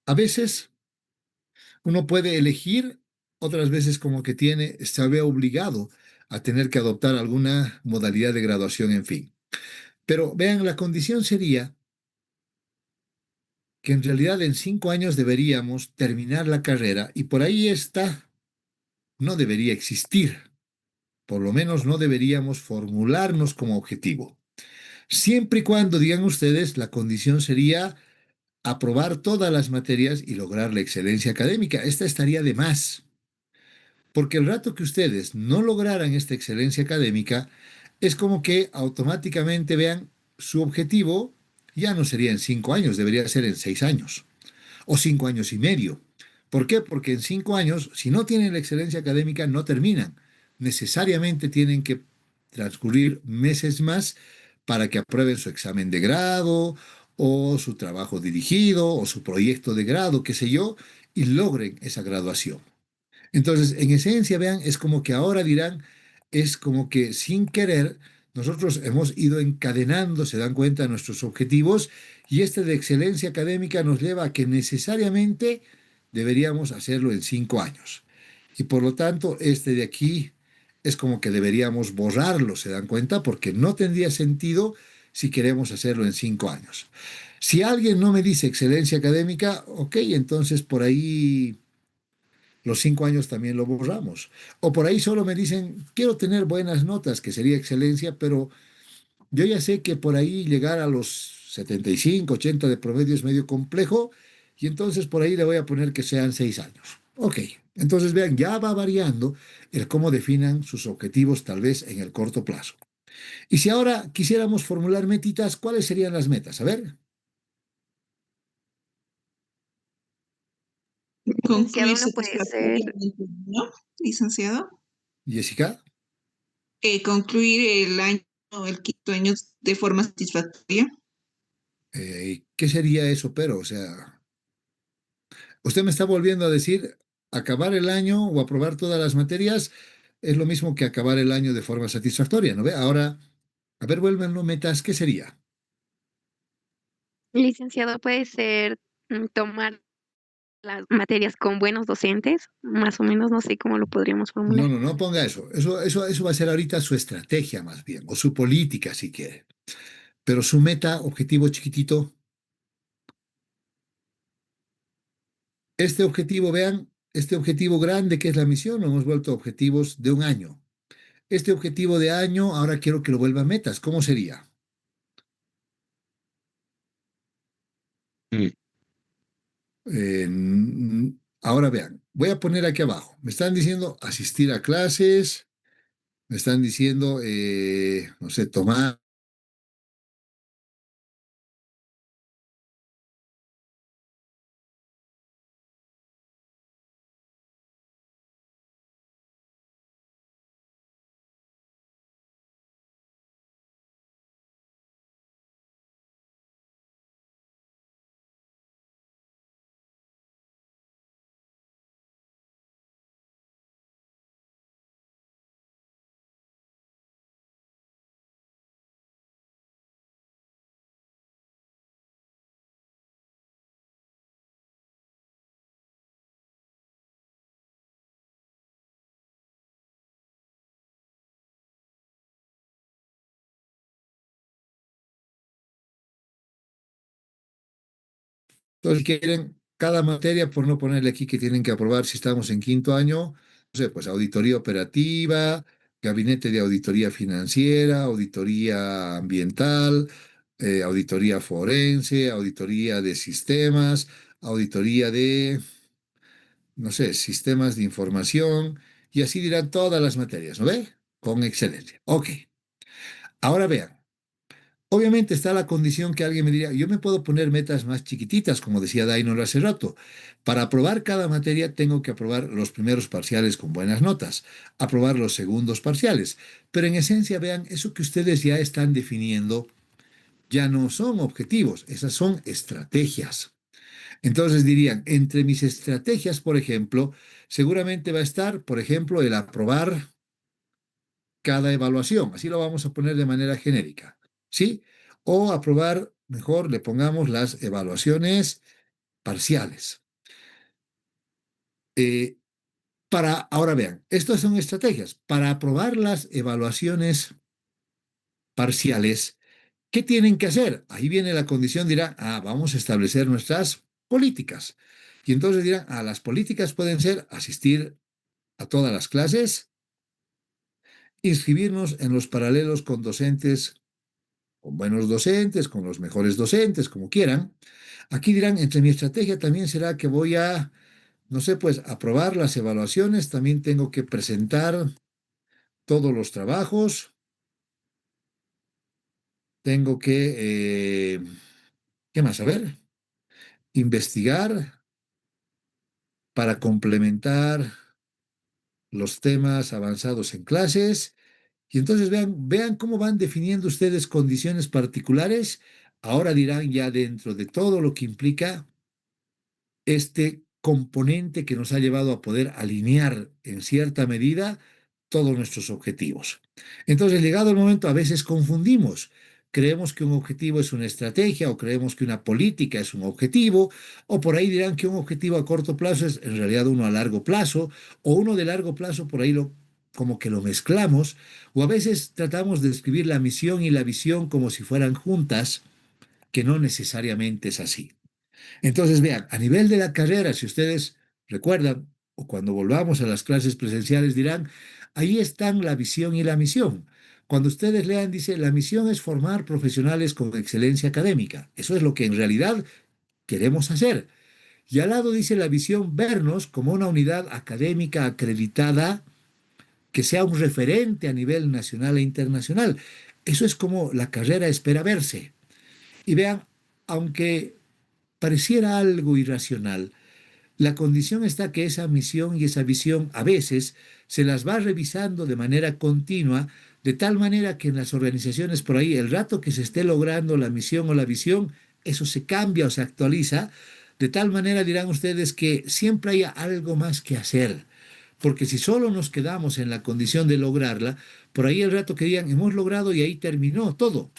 A veces uno puede elegir, otras veces como que se ve obligado a tener que adoptar alguna modalidad de graduación, en fin. Pero vean, la condición sería que en realidad en 5 años deberíamos terminar la carrera y por ahí está, no debería existir. Por lo menos no deberíamos formularnos como objetivo. Siempre y cuando, digan ustedes, la condición sería aprobar todas las materias y lograr la excelencia académica. Esta estaría de más. Porque el rato que ustedes no lograran esta excelencia académica, es como que automáticamente vean su objetivo ya no sería en 5 años, debería ser en 6 años o 5 años y medio. ¿Por qué? Porque en 5 años, si no tienen la excelencia académica, no terminan. Necesariamente tienen que transcurrir meses más para que aprueben su examen de grado o su trabajo dirigido o su proyecto de grado, qué sé yo, y logren esa graduación. Entonces, en esencia, vean, es como que ahora dirán, es como que sin querer nosotros hemos ido encadenando, se dan cuenta, nuestros objetivos y este de excelencia académica nos lleva a que necesariamente deberíamos hacerlo en 5 años. Y por lo tanto, este de aquí es como que deberíamos borrarlo, se dan cuenta, porque no tendría sentido si queremos hacerlo en 5 años. Si alguien no me dice excelencia académica, ok, entonces por ahí los 5 años también lo borramos. O por ahí solo me dicen, quiero tener buenas notas, que sería excelencia, pero yo ya sé que por ahí llegar a los 75, 80 de promedio es medio complejo, y entonces por ahí le voy a poner que sean 6 años. Ok, entonces vean, ya va variando el cómo definan sus objetivos tal vez en el corto plazo. Y si ahora quisiéramos formular metitas, ¿cuáles serían las metas? A ver, Concluir Uno puede ser, satisfactoriamente, ¿no, licenciado? Jessica, Concluir el año, el quinto año de forma satisfactoria. ¿qué sería eso, pero? O sea, usted me está volviendo a decir, acabar el año o aprobar todas las materias es lo mismo que acabar el año de forma satisfactoria, ¿no ve? Ahora, a ver, vuélvenlo metas, ¿qué sería? licenciado, puede ser tomar las materias con buenos docentes, más o menos, no sé cómo lo podríamos formular. No ponga eso. Eso va a ser ahorita su estrategia más bien, o su política si quiere. Pero su meta, objetivo chiquitito, este objetivo, vean, este objetivo grande que es la misión, lo hemos vuelto objetivos de un año. Este objetivo de año, ahora quiero que lo vuelva metas. ¿Cómo sería? Mm, Ahora vean, voy a poner aquí abajo. Me están diciendo asistir a clases, me están diciendo, no sé, tomar. Entonces, quieren cada materia, por no ponerle aquí que tienen que aprobar si estamos en quinto año, no sé, pues auditoría operativa, gabinete de auditoría financiera, auditoría ambiental, auditoría forense, auditoría de sistemas, auditoría de, no sé, sistemas de información, y así dirán todas las materias, ¿no ve? Con excelencia. Ok, ahora vean. Obviamente está la condición que alguien me diría, yo me puedo poner metas más chiquititas, como decía Dainor hace rato. Para aprobar cada materia tengo que aprobar los primeros parciales con buenas notas, aprobar los segundos parciales. Pero en esencia, vean, eso que ustedes ya están definiendo ya no son objetivos, esas son estrategias. Entonces dirían, entre mis estrategias, por ejemplo, seguramente va a estar, por ejemplo, el aprobar cada evaluación, así lo vamos a poner de manera genérica, ¿sí? O aprobar, mejor le pongamos las evaluaciones parciales. Ahora vean, estas son estrategias. Para aprobar las evaluaciones parciales, ¿qué tienen que hacer? Ahí viene la condición, dirá, vamos a establecer nuestras políticas. Y entonces dirán, las políticas pueden ser asistir a todas las clases, inscribirnos en los paralelos con docentes, con buenos docentes, con los mejores docentes, como quieran. Aquí dirán, entre mi estrategia también será que voy a, no sé, pues aprobar las evaluaciones, también tengo que presentar todos los trabajos, tengo que, ¿qué más? A ver, investigar para complementar los temas avanzados en clases. Y entonces vean cómo van definiendo ustedes condiciones particulares. Ahora dirán ya dentro de todo lo que implica este componente que nos ha llevado a poder alinear en cierta medida todos nuestros objetivos. Entonces, llegado el momento, a veces confundimos. Creemos que un objetivo es una estrategia o creemos que una política es un objetivo, o por ahí dirán que un objetivo a corto plazo es en realidad uno a largo plazo, o uno de largo plazo por ahí como que lo mezclamos, o a veces tratamos de describir la misión y la visión como si fueran juntas, que no necesariamente es así. Entonces, vean, a nivel de la carrera, si ustedes recuerdan, o cuando volvamos a las clases presenciales dirán, ahí están la visión y la misión. Cuando ustedes lean, dice, la misión es formar profesionales con excelencia académica. Eso es lo que en realidad queremos hacer. Y al lado dice la visión, vernos como una unidad académica acreditada que sea un referente a nivel nacional e internacional. Eso es como la carrera espera verse. Y vean, aunque pareciera algo irracional, la condición está que esa misión y esa visión a veces se las va revisando de manera continua, de tal manera que en las organizaciones por ahí, el rato que se esté logrando la misión o la visión, eso se cambia o se actualiza, de tal manera dirán ustedes que siempre haya algo más que hacer. Porque si solo nos quedamos en la condición de lograrla, por ahí el rato que digan, hemos logrado y ahí terminó todo.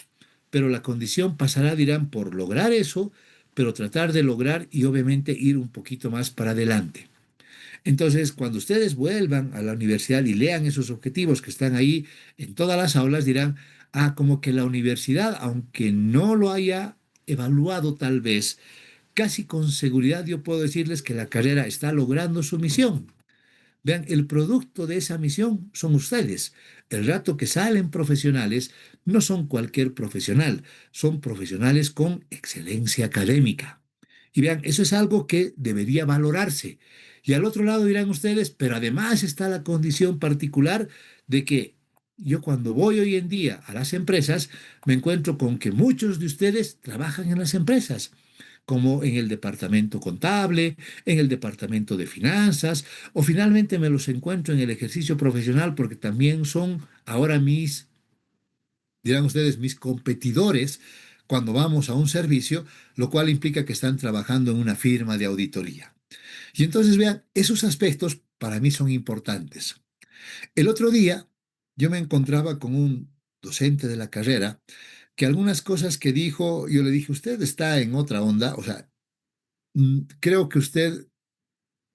Pero la condición pasará, dirán, por lograr eso, pero tratar de lograr y obviamente ir un poquito más para adelante. Entonces, cuando ustedes vuelvan a la universidad y lean esos objetivos que están ahí en todas las aulas, dirán, ah, como que la universidad, aunque no lo haya evaluado tal vez, casi con seguridad yo puedo decirles que la carrera está logrando su misión. Vean, el producto de esa misión son ustedes. El rato que salen profesionales, no son cualquier profesional, son profesionales con excelencia académica. Y vean, eso es algo que debería valorarse. Y al otro lado dirán ustedes, pero además está la condición particular de que yo cuando voy hoy en día a las empresas, me encuentro con que muchos de ustedes trabajan en las empresas, como en el departamento contable, en el departamento de finanzas, o finalmente me los encuentro en el ejercicio profesional porque también son ahora dirán ustedes, mis competidores cuando vamos a un servicio, lo cual implica que están trabajando en una firma de auditoría. Y entonces vean, esos aspectos para mí son importantes. El otro día yo me encontraba con un docente de la carrera que algunas cosas que dijo, yo le dije, usted está en otra onda, o sea, creo que usted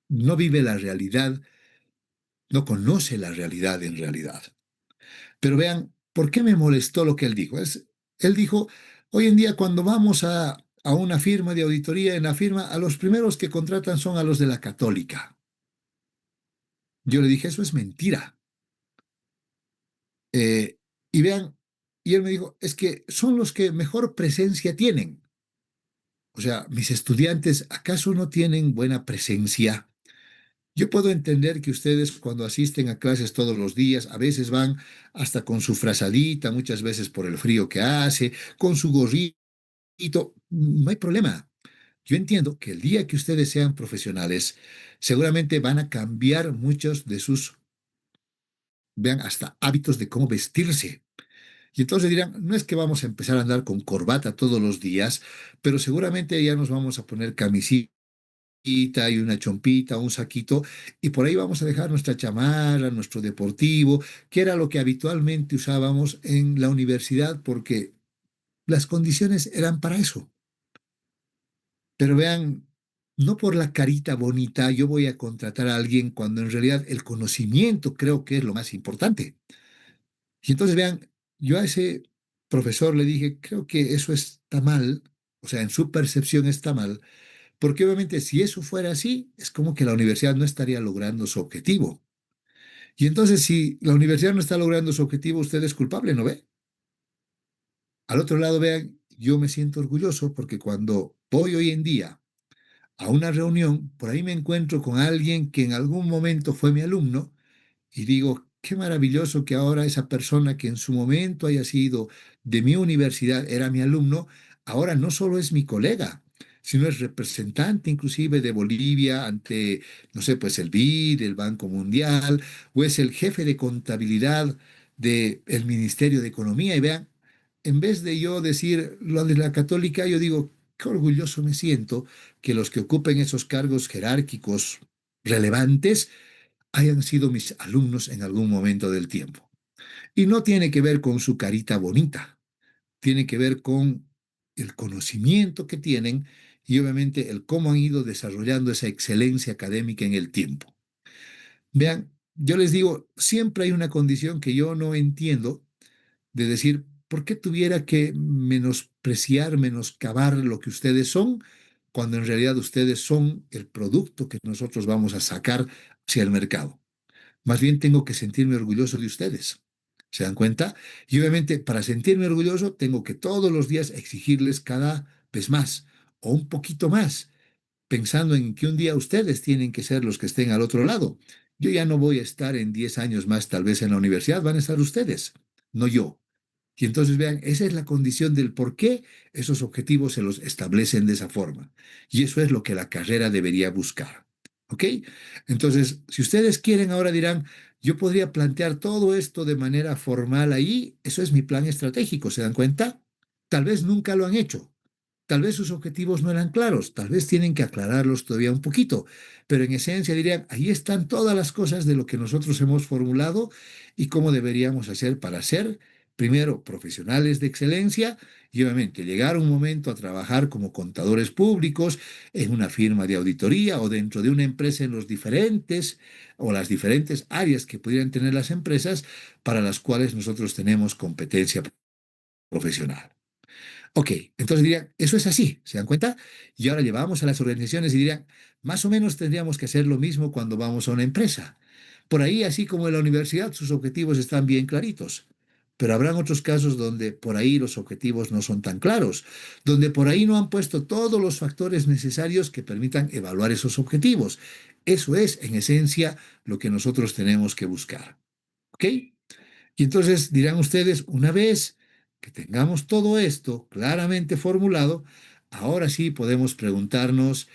no vive la realidad, no conoce la realidad en realidad. Pero vean, ¿por qué me molestó lo que él dijo? Él dijo, hoy en día cuando vamos a una firma de auditoría, en la firma, a los primeros que contratan son a los de la Católica. Yo le dije, eso es mentira. Y vean, y él me dijo, es que son los que mejor presencia tienen. O sea, mis estudiantes, ¿acaso no tienen buena presencia? Yo puedo entender que ustedes cuando asisten a clases todos los días, a veces van hasta con su frazadita, muchas veces por el frío que hace, con su gorrito, no hay problema. Yo entiendo que el día que ustedes sean profesionales, seguramente van a cambiar muchos de sus, vean, hasta hábitos de cómo vestirse. Y entonces dirán, no es que vamos a empezar a andar con corbata todos los días, pero seguramente ya nos vamos a poner camisita y una chompita, un saquito, y por ahí vamos a dejar nuestra chamarra, nuestro deportivo, que era lo que habitualmente usábamos en la universidad, porque las condiciones eran para eso. Pero vean, no por la carita bonita yo voy a contratar a alguien cuando en realidad el conocimiento creo que es lo más importante. Y entonces vean, yo a ese profesor le dije, creo que eso está mal, o sea, en su percepción está mal, porque obviamente si eso fuera así, es como que la universidad no estaría logrando su objetivo. Y entonces si la universidad no está logrando su objetivo, usted es culpable, ¿no ve? Al otro lado, vean, yo me siento orgulloso porque cuando voy hoy en día a una reunión, por ahí me encuentro con alguien que en algún momento fue mi alumno y digo, qué maravilloso que ahora esa persona que en su momento haya sido de mi universidad, era mi alumno, ahora no solo es mi colega, sino es representante inclusive de Bolivia ante, no sé, pues el BID, el Banco Mundial, o es el jefe de contabilidad del Ministerio de Economía. Y vean, en vez de yo decir lo de la católica, yo digo, qué orgulloso me siento que los que ocupen esos cargos jerárquicos relevantes hayan sido mis alumnos en algún momento del tiempo. Y no tiene que ver con su carita bonita, tiene que ver con el conocimiento que tienen y obviamente el cómo han ido desarrollando esa excelencia académica en el tiempo. Vean, yo les digo, siempre hay una condición que yo no entiendo de decir, ¿por qué tuviera que menospreciar, menoscabar lo que ustedes son, cuando en realidad ustedes son el producto que nosotros vamos a sacar hacia el mercado? Más bien tengo que sentirme orgulloso de ustedes. ¿Se dan cuenta? Y obviamente para sentirme orgulloso tengo que todos los días exigirles cada vez más o un poquito más, pensando en que un día ustedes tienen que ser los que estén al otro lado. Yo ya no voy a estar en 10 años más tal vez en la universidad, van a estar ustedes, no yo. Y entonces vean, esa es la condición del por qué esos objetivos se los establecen de esa forma. Y eso es lo que la carrera debería buscar. ¿Ok? Entonces, si ustedes quieren, ahora dirán, yo podría plantear todo esto de manera formal ahí, eso es mi plan estratégico, ¿se dan cuenta? Tal vez nunca lo han hecho. Tal vez sus objetivos no eran claros, tal vez tienen que aclararlos todavía un poquito, pero en esencia dirían, ahí están todas las cosas de lo que nosotros hemos formulado y cómo deberíamos hacer para ser primero, profesionales de excelencia y obviamente llegar un momento a trabajar como contadores públicos en una firma de auditoría o dentro de una empresa en los diferentes o las diferentes áreas que pudieran tener las empresas para las cuales nosotros tenemos competencia profesional. Ok, entonces dirían, eso es así, ¿se dan cuenta? Y ahora llevamos a las organizaciones y dirían, más o menos tendríamos que hacer lo mismo cuando vamos a una empresa. Por ahí, así como en la universidad, sus objetivos están bien claritos. Pero habrán otros casos donde por ahí los objetivos no son tan claros, donde por ahí no han puesto todos los factores necesarios que permitan evaluar esos objetivos. Eso es, en esencia, lo que nosotros tenemos que buscar. ¿Ok? Y entonces dirán ustedes, una vez que tengamos todo esto claramente formulado, ahora sí podemos preguntarnos,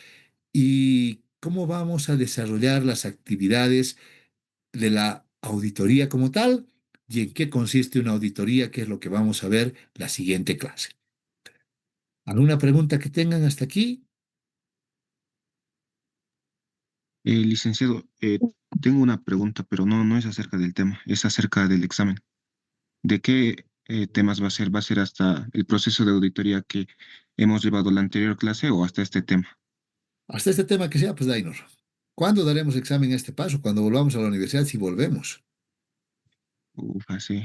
¿y cómo vamos a desarrollar las actividades de la auditoría como tal? ¿Y en qué consiste una auditoría? Que es lo que vamos a ver la siguiente clase. ¿Alguna pregunta que tengan hasta aquí? Licenciado, tengo una pregunta, pero no es acerca del tema, es acerca del examen. ¿De qué temas va a ser? ¿Va a ser hasta el proceso de auditoría que hemos llevado la anterior clase o hasta este tema? Hasta este tema que sea, pues Dainor. ¿Cuándo daremos examen a este paso? Cuando volvamos a la universidad, si volvemos. Sí.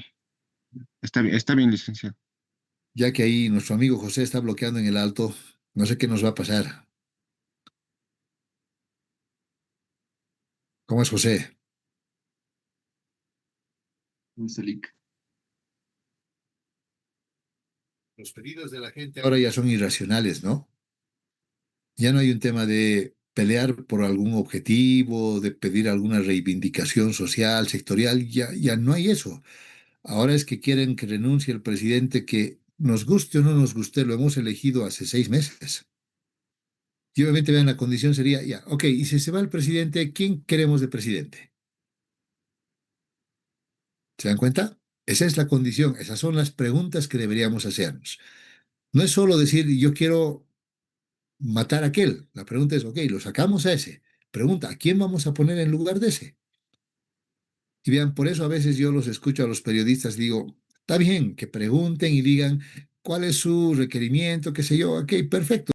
Está bien, licenciado. Ya que ahí nuestro amigo José está bloqueando en el alto, no sé qué nos va a pasar. ¿Cómo es José? Los pedidos de la gente ahora ya son irracionales, ¿no? Ya no hay un tema de pelear por algún objetivo, de pedir alguna reivindicación social, sectorial, ya no hay eso. Ahora es que quieren que renuncie el presidente que, nos guste o no nos guste, lo hemos elegido hace 6 meses. Y obviamente, vean, la condición sería, ya, ok, y si se va el presidente, ¿quién queremos de presidente? ¿Se dan cuenta? Esa es la condición, esas son las preguntas que deberíamos hacernos. No es solo decir, yo quiero matar a aquel. La pregunta es, ok, lo sacamos a ese. Pregunta, ¿a quién vamos a poner en lugar de ese? Y vean, por eso a veces yo los escucho a los periodistas, digo, está bien que pregunten y digan cuál es su requerimiento, qué sé yo, ok, perfecto.